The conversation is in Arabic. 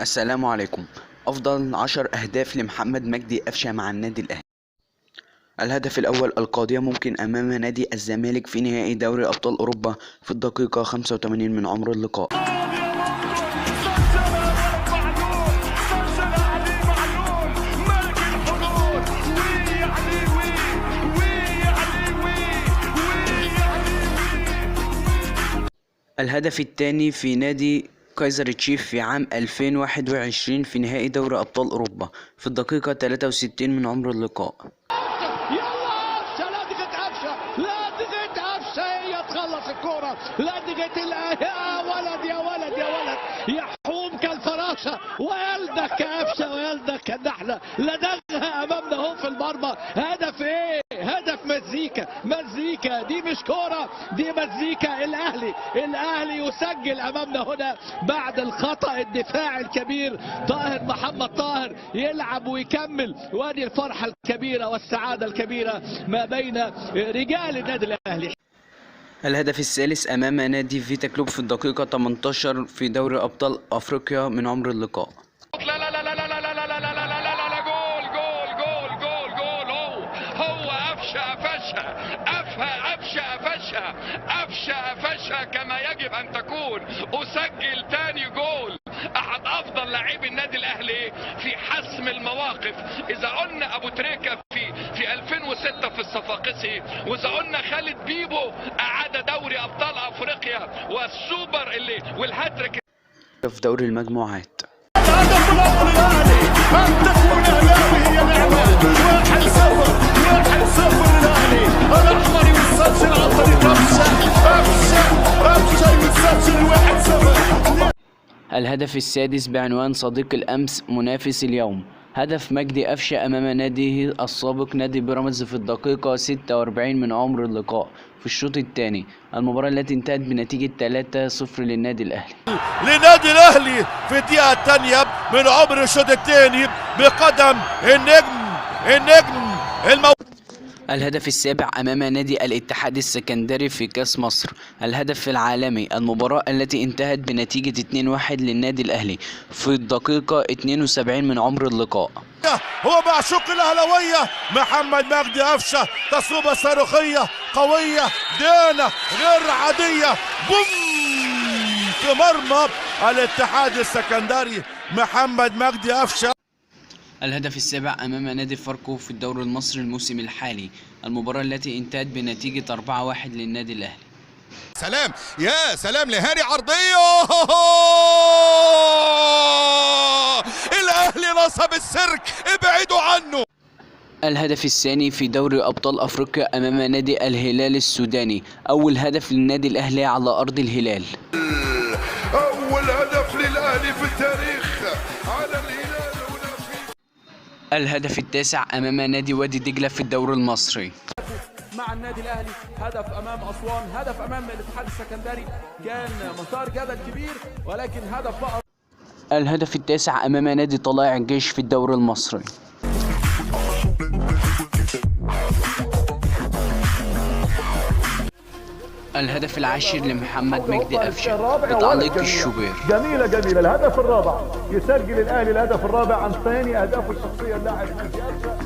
السلام عليكم. أفضل 10 أهداف لمحمد مجدي قفشة مع النادي الأهلي. الهدف الأول: القضية ممكن أمام نادي الزمالك في نهائي دوري أبطال أوروبا في الدقيقة 85 من عمر اللقاء. الهدف الثاني في نادي كايزر تشيف في عام 2021 في نهائي دوري أبطال أوروبا في الدقيقة 63 من عمر اللقاء. يلا قفشه، لا دقت قفشه، لا دقت قفشه، هي تخلص الكرة، لا دقت يا ولد يا ولد يا ولد، يحوم كالفراشة ويلدك كقفشه ويلدك كالنحلة، لدغها أمامنا اهو في المرمى. هدف ايه؟ هدف مزيكا، مزيكا دي مش كرة، دي مزيكا. الأهلي يسجل أمامنا هنا بعد الخطأ الدفاعي الكبير. طاهر محمد طاهر يلعب ويكمل، وادي الفرحة الكبيرة والسعادة الكبيرة ما بين رجال النادي الأهلي. الهدف الثالث أمام نادي فيتا كلوب في الدقيقة 18 في دوري أبطال أفريقيا من عمر اللقاء. لا لا لا لا لا لا لا لا لا لا لا لا لا، جول جول جول جول جول. هو قفشه قفشه كما يجب ان تكون. اسجل تاني جول. احد افضل لاعبي النادي الاهلي في حسم المواقف. اذا قلنا ابو تريكة في 2006 في الصفاقسي، واذا قلنا خالد بيبو اعاد دوري ابطال افريقيا والسوبر والهاتريك في دوري المجموعات. الهدف الأول الأهلي، أن تكون أهلاوي هي نعمة. 1-0 الأهلي، الأحمر يسجل عن طريق قفشه يسجل 1-0. الهدف السادس بعنوان صديق الأمس منافس اليوم. هدف مجدي قفشة أمام ناديه السابق نادي بيراميدز في الدقيقة 46 من عمر اللقاء في الشوط الثاني، المباراة التي انتهت بنتيجة 3-0 للنادي الأهلي. لنادي الأهلي في الدقيقة الثانية من عمر الشوط الثاني بقدم النجم الهدف السابع أمام نادي الاتحاد السكندري في كأس مصر، الهدف العالمي، المباراة التي انتهت بنتيجة 2-1 للنادي الأهلي في الدقيقة 72 من عمر اللقاء. هو معشوق الأهلاوية محمد مجدي قفشة، تصويبة صاروخية قوية دانة غير عادية، بوم في مرمى الاتحاد السكندري محمد مجدي قفشة. الهدف السابع أمام نادي فاركو في الدوري المصري الموسم الحالي، المباراة التي انتهت بنتيجة 4-1 للنادي الأهلي. سلام يا سلام لهاني، عرضية الأهلي نصب السيرك، ابعدوا عنه. الهدف الثاني في دوري أبطال أفريقيا أمام نادي الهلال السوداني، أول هدف للنادي الأهلي على أرض الهلال. أول هدف للأهلي في التاريخ على الهلال. الهدف التاسع أمام نادي وادي دجلة في الدوري المصري. مع النادي الاهلي، هدف امام اسوان، هدف امام الاتحاد السكندري، كان مثار جدل كبير ولكن هدف بقى. الهدف التاسع أمام نادي طلائع الجيش في الدوري المصري. الهدف العاشر لمحمد مجدي قفشة بتعليق الشوبير. جميلة الهدف الرابع، يسجل الأهلي الهدف الرابع عن ثاني أهدافه الشخصية اللاعب مجدي قفشة.